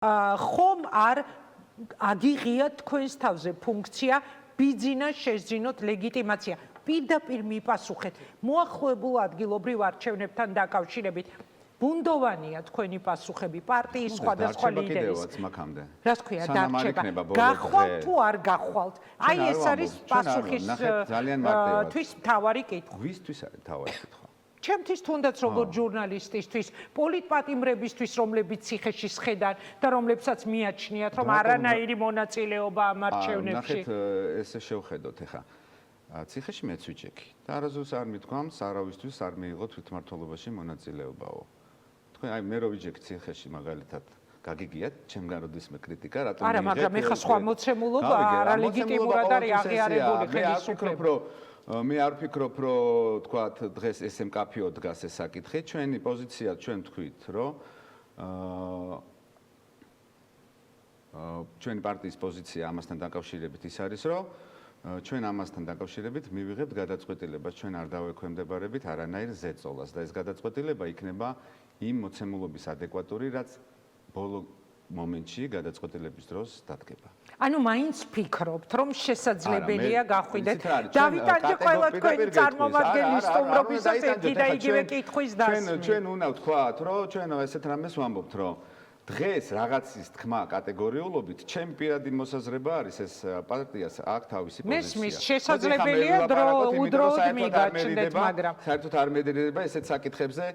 ხომ არ აგიღიათ თქვენს თავზე ფუნქცია ბიძინა შეძინოთ ლეგიტიმაცია. პირდაპირ მიპასუხეთ მოახლოებულ ადგილობრივ არჩევნებთან დაკავშირებით. ბუნდოვანია თქვენი პასუხები პარტიის სხვადასხვა ლიდერის. რას ქვია დარჩება? გახვალთ თუ არ გახვალთ? აი ეს არის პასუხის თვის მთავარი კითხვა. ვისთვის არის მთავარი კითხვა? ჩემთვის თუნდაც როგორც ჟურნალისტისთვის, პოლიტპატიმრებისთვის, რომლებიც ციხეში სხედან და რომლებსაც მიაჩნიათ, რომ არანაირი მონაწილეობა ამ არჩევნებში. ნახეთ, ესე შევხედოთ ახლა. ციხეში მეც ვიჭექი და არასდროს არ მithქვამს, არავისთვის არ მიიღო თვითმმართველობაში მონაწილეობაო. თქვენ აი მე რო ვიჭექი ციხეში მაგალითად გაგიგიათ, ჩემგან როდისმე კრიტიკა, რატომ არა, მაგრამ ეხა სხვა მოცემულობა არალეგიტიმურად არის აღიარებული ხელისუფლება. მე არ ვფიქრობ, რომ თქვათ დღეს ესე მკაფიო დგას ეს საკითხი. ჩვენი პოზიცია ჩვენ თქვით, რომ ჩვენი პარტიის პოზიცია ამასთან დაკავშირებით ის არის, რომ ჩვენ ამასთან დაკავშირებით მივიღებთ გადაწყვეტილებას, ჩვენ არ დავექვემდებარებით არანაირ ზეწოლას და ეს გადაწყვეტილება იქნება იმ მოცემულობის ადეკვატური, რაც ბოლო მომენტში გადაწყვეტილების დროს დადგება. ანუ მაინც ფიქრობთ, რომ შესაძლებელია გახვიდეთ დავიტანჯე ყველა თქვენი წარმომადგენლის სტუმრობისას ერთი და იგივე კითხვის დასმის. ჩვენ უნდა ვთქვათ, რომ ჩვენ ესეთ რამეს ვამბობთ, რომ დღეს რაღაცის თქმა კატეგორიულობით ჩემი პირადი მოსაზრება არის ეს პარტიას აქ თავისი პოზიცია. მესმის შესაძლებელია უდროოდ მიგაჩნდეთ, მაგრამ საერთოდ არ მედრდება ესეთ საკითხებზე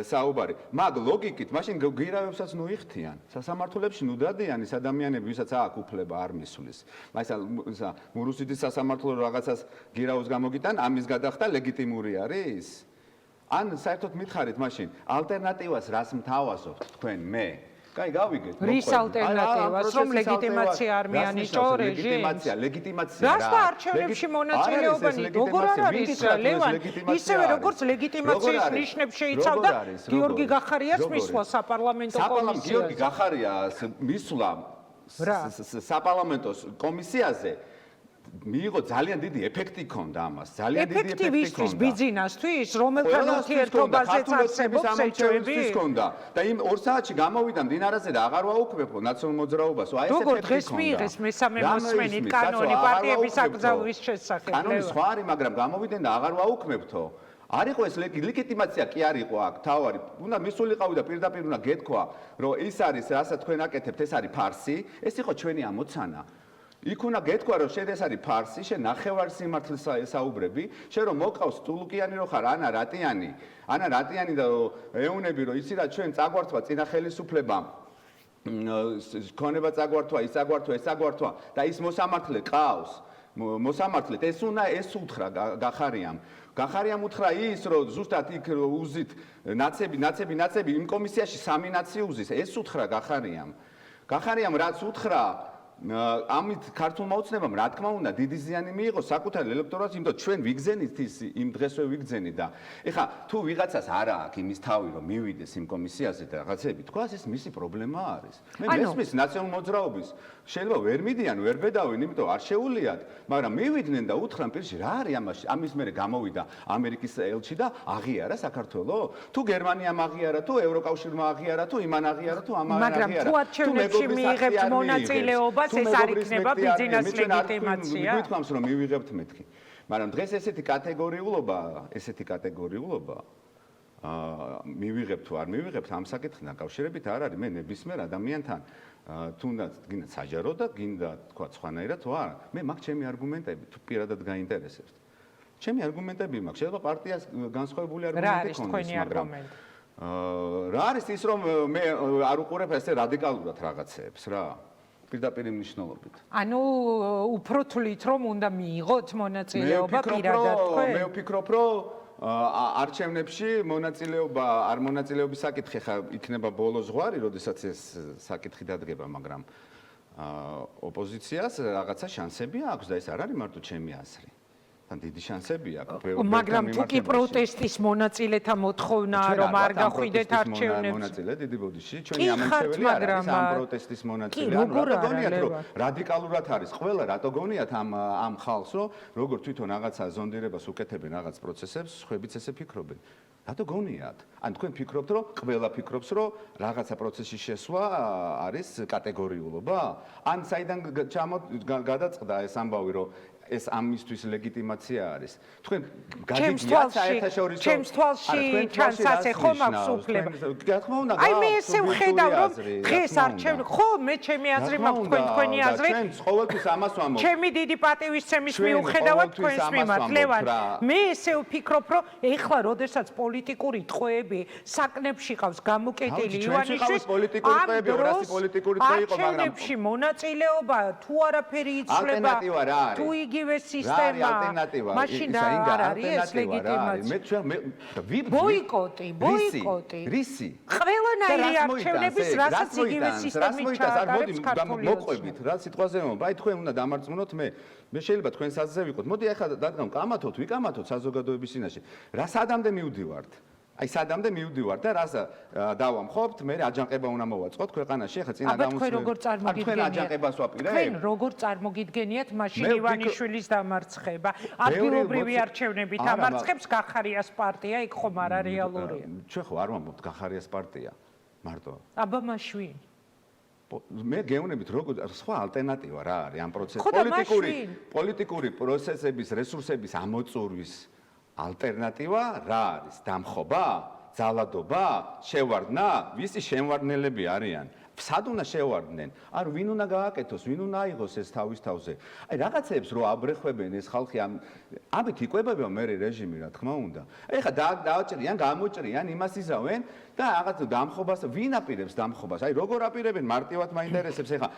საუბარი. მაგ ლოგიკით, მაშინ გირავებსაც ნუ იხთიან. სასამართლოებში ნუ დადიან ის ადამიანები, ვისაც აქ უფლება არ მისulis. მაგალითად, მურუსიძის სასამართლო რაღაცას გირავს გამოგიტან, ამის გადახდა ლეგიტიმური არის? ან საერთოდ მითხარით მაშინ ალტერნატივას რას მთავაზობთ თქვენ მე? კაი, გავიგეთ. რის ალტერნატივას, რომ ლეგიტიმაცია არ მიანიჭო რეჟიმს? ლეგიტიმაცია. რას და არჩევნებში მონაწილეობანი როგორ არის ლევან? ისევე როგორც ლეგიტიმაციის ნიშნებს შეიცავდა გიორგი გახარიას მისვლა საპარლამენტო კომისიაზე. გიორგი გახარიას მისვლა საპარლამენტო კომისიაზე მიიღო ძალიან დიდი ეფექტი ქონდა ამას. ძალიან დიდი ეფექტი ქონდა. ეფექტივისთვის ბიზნესთვის, რომელთან ურთიერთობაზეც არსებობს ეჭვები. და იმ 2 საათში გამოვიდა მდინარეზე და აღარ ვაუქმებო ნაციონალურ მოძრაობას. აი ეს ეფექტი ქონდა. როგორ დღეს მიიღეს მესამე მოსმენით კანონი პარტიების აკრძალვის შესახებ? კანონი სხვა არის, მაგრამ გამოვიდნენ და აღარ ვაუქმებთო. არ იყო ეს ლეგიტიმაცია კი არ იყო აქ თავარი. უნდა მისულიყავი და პირდაპირ უნდა გეთქვა, რომ ის არის, რასაც თქვენ აკეთებთ, ეს არის ფარსი, ეს იყო ჩვენი ამოცანა. იქ უნდა გეთქვა, რომ შენ ეს არის ფარსი, შენ ნახევარ სიმართლეს საუბრები, შენ რომ მოყავს ტულუკიანი რო ხარ, ანა რატიანი და ეუნები რომ იცი რა ჩვენ წაგვართვა წინა ხელისუფლებამ ქონება წაგვართვა, ის წაგვართვა და ის მოსამართლე ყავს. მოსამართლეთ ეს უნდა ეს უთხრა გახარიამ უთხრა ის რომ ზუსტად იქ უზით ნაცები იმ კომისიაში 3 ნაცი უზის ეს უთხრა გახარიამ რაც უთხრა ამით ქართულმა ოცნებამ რა თქმა უნდა დიდი ზიანი მიიღო საკუთარ ელექტორატს, იმიტომ ჩვენ ვიგზენით ის იმ დღესვე ვიგზენით და ეხა თუ ვიღაცას არა აქვს იმის თავი რომ მივიდეს იმ კომისიაზე და რაღაცები თქვას ეს მისი პრობლემა არის. მე მესმის ნაციონალურ მოძრაობის შეიძლება ვერ მიდიან, ვერ ბედავენ, იმიტომ არ შეულიათ, მაგრამ მივიდნენ და უთხრან პირში რა არის ამის მერე გამოვიდა ამერიკის ელჩი და აღიარა საქართველოს? თუ გერმანიამ აღიარა, თუ ევროკავშირმა აღიარა, თუ იმან აღიარა, თუ ამან აღიარა. მაგრამ თუ არჩევნებში მიიღებთ მონაწილეობას ეს არ იქნება ბიზნეს ლეგიტიმაცია. მითქვამს რომ მივიღებთ მეთქი. მაგრამ დღეს ესეთი კატეგორიულობა მივიღებთ თუ არ მივიღებთ ამ საკითხთან დაკავშირებით არ არის. მე ნებისმიერ ადამიანთან თუნდაც გინდა საჯარო და გინდა თქვა სხვანაირად თუ არა. მე მაქვს ჩემი არგუმენტები თუ პირადად გაინტერესებს. ჩემი არგუმენტები მაქვს. შეიძლება პარტიას განსხვავებული არგუმენტი ქონდეს, მაგრამ რა არის ის რომ მე არ უყურებ ესე რადიკალურად რაღაცეებს რა. პირდაპირ მნიშვნელობით. ანუ უფრო თვლით რომ უნდა მიიღოთ მონაწილეობა პირადად თქვენ? მე ვფიქრობ რომ არჩევნებში მონაწილეობა არ მონაწილეობის საკითხი ხა იქნება ბოლო ზღვარი, როდესაც ეს საკითხი დადგება, მაგრამ ოპოზიციას რაღაცა შანსები აქვს და ეს არ არის მარტო ჩემი აზრი. თან დიდი შანსები აქვს. მაგრამ თუ კი პროტესტის მონაწილეთა მოთხოვნაა რომ არ გახვიდეთ არჩევნებში. მონაწილე დიდი ბოდიში, ჩვენი ამომრჩეველი არის ამ პროტესტის მონაწილე. ანუ რატო გონიათ რომ რადიკალურად არის? ყველა რატო გონიათ ამ ხალხს რომ როგორ თვითონ რაღაცა ზონდირებას უკეთებენ რაღაც პროცესებს, ხვებიც ესე ფიქრობენ. რატო გონიათ? ან თქვენ ფიქრობთ, რომ ყველა ფიქრობს, რომ რაღაცა პროცესში შესვლა არის კატეგორიულობა? ან საიდან გადაწყდა ეს ამბავი, რომ ეს ამისთვის ლეგიტიმაცია არის. თქვენ გაგიგიათ საერთაშორისო ჩემს თვალში ჩანს ასე ხომ აქვს უფლება. რა თქმა უნდა, აი მე ესე ვხედავ, რომ დღეს არჩევნები, ხო, მე ჩემი აზრი მაქვს, თქვენი აზრი. ჩვენ ყოველთვის ამას ვამბობთ. ჩემი დიდი პატივისცემის მიუხედავად თქვენს მიმართ, ლევან, მე ესე ვფიქრობ, რომ ეხლა როდესაც პოლიტიკური ტყვეები საკნებში ყავს გამოკეტილი ივანიშვილის, პოლიტიკური ტყვეები, 200 პოლიტიკური ტყვე იყო, მაგრამ არჩევნებში მონაწილეობა თუ არაფერი იცვლება, თუ იგივე სისტემა, მაშინ არ არის ეს ლეგიტიმაცია. ბოიკოტი. რისი? ყველანაირი არჩევნების, რასაც იგივე სისტემით ჩაატარებს ქართული მოყვებით რა სიტყვაზე მომბა. აი თქვენ უნდა დამარწმუნოთ მე შეიძლება თქვენ საზზე ვიყოთ. მოდი ახლა დადგამ კამათოთ, ვიკამათოთ საზოგადოების წინაშე. რა სადამდე მივდივართ? აი სადამდე მივდივართ და რას დავამხობთ? მე აჯანყება უნდა მოვაწყოთ ქვეყანაში. ახლა წინა გამოსვლით. თქვენ როგორ წარმოგიდგენიათ? თქვენ აჯანყებას ვაპირებთ? თქვენ როგორ წარმოგიდგენიათ მაშინ ივანიშვილის დამარცხება? ადგილობრივი არჩევნებით ამარცხებს გახარიას პარტია, იქ ხომ არა რეალურია? ჩვენ ხო არ ვამბობთ გახარიას პარტია. მარტო. აბა მაშვინ. მე გეუბნებით როგორ სხვა ალტერნატივა რა არის ამ პროცესში პოლიტიკური პროცესების რესურსების ამოწურვის ალტერნატივა რა არის? დამხობა, ძალადობა, შევარდნა, ვისი შემვარდნელები არიან? სად უნდა შევარდნენ? არ ვინ უნდა გააკეთოს, ვინ უნდა აიღოს ეს თავის თავზე? აი რაღაცებს რო აბრეხვებენ ეს ხალხი ამით იკვებება მე რეჟიმი რა თქმა უნდა. აი ხა დააჭრიან, გამოჭრიან, იმას იზავენ და რაღაც დამხობას ვინ აპირებს დამხობას? აი როგორ აპირებენ მარტივად მაინტერესებს ეხა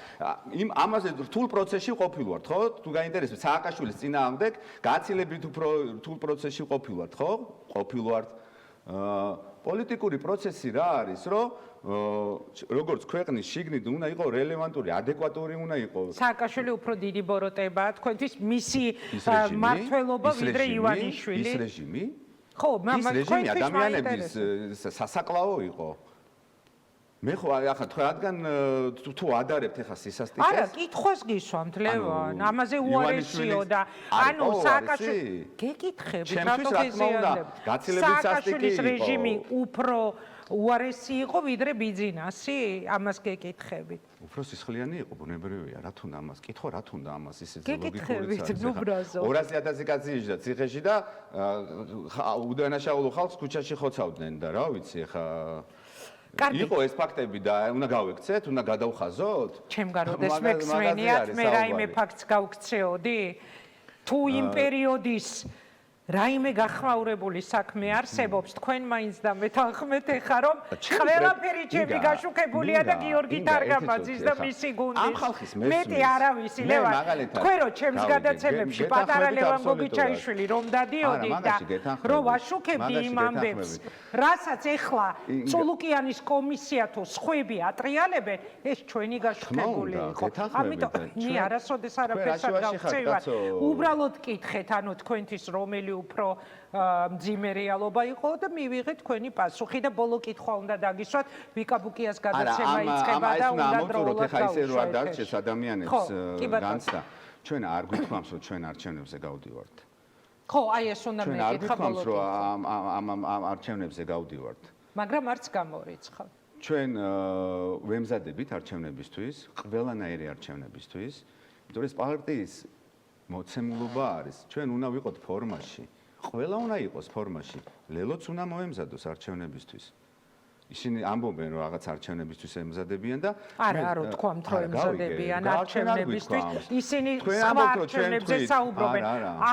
იმ ამაზე რთულ პროცესში ყოფილვართ, ხო? თუ გაინტერესებს სააკაშვილის წინააღმდეგ გაცილებით უფრო რთულ პროცესში ყოფილვართ, ხო? ყოფილვართ. პოლიტიკური პროცესი რა არის, რომ როგორც ქვეყნის შიგნით უნდა იყოს რელევანტური, ადეკვატური უნდა იყოს. სააკაშვილი უფრო დიდი ბოროტებაა თქვენთვის მისი მმართველობა ვიდრე ივანიშვილი. ის რეჟიმი? ხო, მაგრამ რეჟიმი ადამიანების სასაკლაო იყო. მე ხო ახლა თქვენ რადგან თუ ადარებთ ახლა სისასტიკეს? არა, კითხვას გისვამთ ლევან, ამაზე უარესიო და ანუ სააკაშვილი გეკითხებით, რატო გეზიანდებთ? სააკაშვილის რეჟიმი უფრო უარესი იყო ვიდრე ბიძინასი? ამას გეკითხებით. უფრო სისხლიანი იყო, ბუნებრივია, რა თქმა უნდა ამას კითხო, რა თქმა უნდა ამას ისე გეკითხებით, ნუ ბრაზო. 200,000 კაცი იჯდა ციხეში და უდანაშაულო ხალხს ქუჩაში ხოცავდნენ და რა ვიცი ახლა იყო ეს ფაქტები და უნდა გავექცეთ, უნდა გადავხაზოთ? ჩემგან როდეს მექსმენიათ, მე რაიმე ფაქტს გავქცეოდი? თუ იმ პერიოდის რაიმე გახმაურებული საქმე არსებობს, თქვენ მაინც და მეთანხმეთ ეხა რომ ყველაფერი ჩემი გაშუქებულია და გიორგი თარგამაძის და მისი გუნდის. მეტი არავისი ლევან. თქვენ რო ჩემს გადაცემებში პატარა ლევან გოგიჩაიშვილი რომ დადიოდი და რომ ვაშუქებდი იმ ამბებს, რასაც ეხლა წულუკიანის კომისია თუ სხვები ატრიალებენ, ეს ჩვენი გაშუქებული იყო. ამიტომ მე არასოდეს არაფერს არ გავქცევარ. უბრალოდ კითხეთ, ანუ თქვენთვის რომელი უფრო მძიმე რეალობა იყო და მივიღეთ თქვენი პასუხი და ბოლო კითხვა უნდა დაგისვათ ვიკაბუკიას გადაცემა იწყება და უნდა დროულად გავუშვათ. არ დარჩეს ადამიანებს განცდა. ჩვენ არ გვითხოვს რომ ჩვენ არჩევნებზე გავდივართ. ხო, აი ეს უნდა მეკითხა ბოლო. ჩვენ ამ არჩევნებზე გავდივართ. მაგრამ არც გამორიცხავ. ჩვენ ვემზადებით არჩევნებისთვის, ყველანაირი არჩევნებისთვის, იმიტომ რომ ეს პარტიის მოცემულობა არის. ჩვენ უნდა ვიყოთ ფორმაში. ყველა უნდა იყოს ფორმაში. ლელოც უნდა მოემზადოს არჩევნებისთვის. ისინი ამბობენ რომ რაღაც არჩევნებისთვის ემზადებიან და არა რო თქვამთ რომ ემზადებიან არჩევნებისთვის. ისინი სხვა არჩევნებზე საუბრობენ.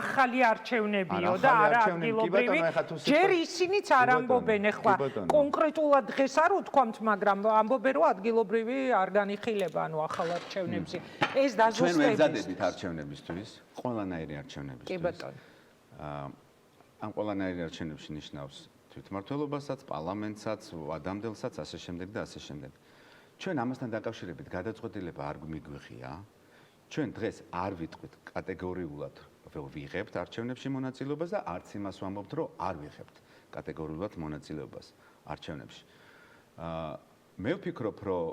ახალი არჩევნებიო და არა ადგილობრივი. ჯერ ისინიც არ ამბობენ ახლა კონკრეტულად დღეს არ ვთქვამთ, მაგრამ ამბობენ რომ ადგილობრივი არ განიხილება, ანუ ახალ არჩევნებზე. ეს დაზუსტების. ჩვენ ემზადებით არჩევნებისთვის, ყველანაირი არჩევნებისთვის. კი ბატონო. ამ ყველანაირი არჩევნებში ნიშნავს თვითმმართველობასაც, პარლამენტსაც, ადამიანელსაც, ასე შემდეგ და ასე შემდეგ. ჩვენ ამასთან დაკავშირებით გადაწყვეტილება არ მიგვიღია. ჩვენ დღეს არ ვიტყვით კატეგორიულად ვიღებთ არჩევნებში მონაწილეობას და არც იმას ვამბობთ, რომ არ ვიღებთ კატეგორიულად მონაწილეობას არჩევნებში. მე ვფიქრობ, რომ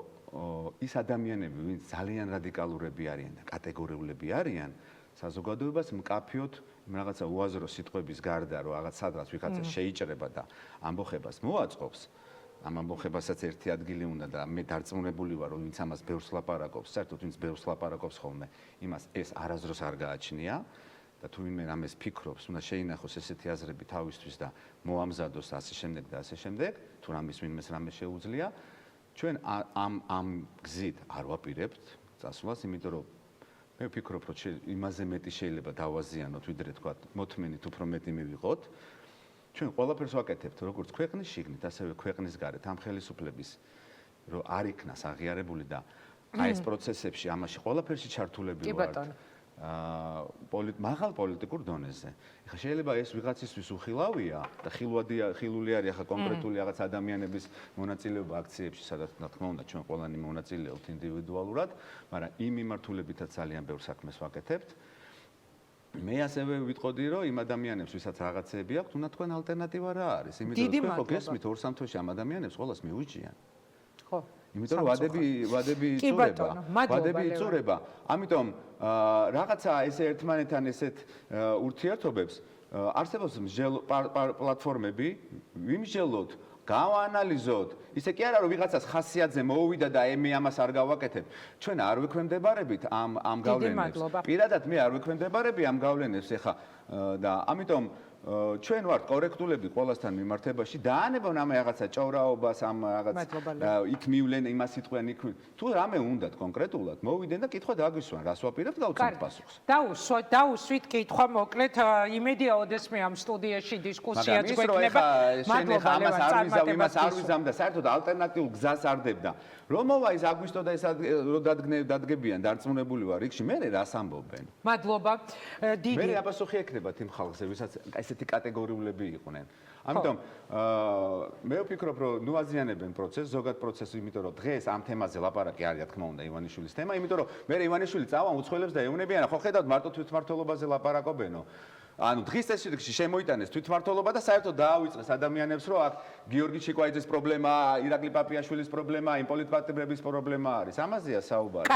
ის ადამიანები, ვინც ძალიან რადიკალურები არიან და კატეგორიულები არიან, საზოგადოებას მკაფიოდ რაღაცა უაზრო სიტყვების გარდა, რომ რაღაც სადღაც ვიღაცა შეიჭრება და ამბოხებას მოაწყობს, ამ ამბოხებასაც ერთი ადგილი უნდა და მე დარწმუნებული ვარ, რომ ვინც ამას ბევრს ლაპარაკობს, საერთოდ ვინც ბევრს ლაპარაკობს ხოლმე, იმას ეს არასდროს არ გააჩნია და თუ ვინმე რამეს ფიქრობს, უნდა შეინახოს ესეთი აზრები თავისთვის და მოამზადოს და ასე შემდეგ და ასე შემდეგ, თუ რამის ვინმეს რამე შეუძლია, ჩვენ ამ გზით არ ვაპირებთ წასვლას, იმიტომ რომ მე ვფიქრობ, რომ იმაზე მეტი შეიძლება დავაზიანოთ, ვიდრე თქვა, მოთმენით უფრო მეტი მივიღოთ. ჩვენ ყველაფერს ვაკეთებთ, როგორც ქვეყნის შიგნით, ასევე ქვეყნის გარეთ, ამ ხელისუფლების რომ არ იქნას აღიარებული და აი ეს პროცესებში, ამაში ყველაფერში ჩართულები ვართ. მაღალ პოლიტიკურ დონეზე. ეხლა შეიძლება ეს ვიღაცისთვის უხილავია და ხილული არის ახლა კონკრეტული რაღაც ადამიანების მონაწილეობა აქციებში, სადაც რა თქმა უნდა ჩვენ ყველანი მონაწილეობთ ინდივიდუალურად, მაგრამ იმ მიმართულებითაც ძალიან ბევრ საქმეს ვაკეთებთ. მე ასევე ვიტყოდი, რომ იმ ადამიანებს, ვისაც რაღაცეები აქვთ, უნდა თქვენ ალტერნატივა რა არის, იმიტომ რომ თქვენ ხო გესმით ორ სამ თვეში ამ ადამიანებს ყველას მიუჯიან. ხო. იმიტომ რომ ვადები იწურება. ამიტომ რაღაცა ესე ერთმანეთთან ესეთ ურთიერთობებს არსებობს პლატფორმები, ვიმსჯელოთ, გავაანალიზოთ. ისე კი არა რომ ვიღაცას ხასიათზე მოუვიდა და მე ამას არ გავაკეთებ. ჩვენ არ ვექვემდებარებით ამ გავლენებს. პირადად მე არ ვექვემდებარები ამ გავლენებს ეხა და ამიტომ ჩვენ ვართ კორექტულები ყველასთან მიმართებაში და ანებონ ამ რაღაცა ჭორაობას ამ რაღაც იქ მივლენ იმას იტყვიან იქ თუ რამე უნდათ კონკრეტულად მოვიდნენ და კითხვა დაგვისვან რას ვაპირებთ გავცნობ პასუხს დაუსვით კითხვა მოკლედ იმედია ოდესმე ამ სტუდიაში დისკუსიაც გვექნება მადლობა ამას არ ვიზამ და საერთოდ ალტერნატიულ გზას არ დებდა რომ მოვა ის აგვისტო და ეს რო დადგებიან დარწმუნებული ვარ იქში მე რას ამბობენ მადლობა დიდი მე აპასუხი ექნებათ იმ ხალხზე ვისაც ესეთი კატეგორიულები იყვნენ. ამიტომ მე ვფიქრობ, რომ ნუ აზიანებენ პროცესს, ზოგად პროცესს, იმიტომ რომ დღეს ამ თემაზე ლაპარაკი არის, რა თქმა უნდა, ივანიშვილის თემა, იმიტომ რომ მე ივანიშვილი წავან უცხოელებს და ეუნებიან, ხო ხედავთ მარტო თვითმმართველობაზე ლაპარაკობენო. ანუ დღის წესრიგში შემოიტანეს თვითმმართველობა და საერთოდ დაავიწყეს ადამიანებს, რომ აქ გიორგი ჩიკვაიძის პრობლემა, ირაკლი პაპიაშვილის პრობლემა, იმ პოლიტპატიმრების პრობლემა არის. ამაზეა საუბარი.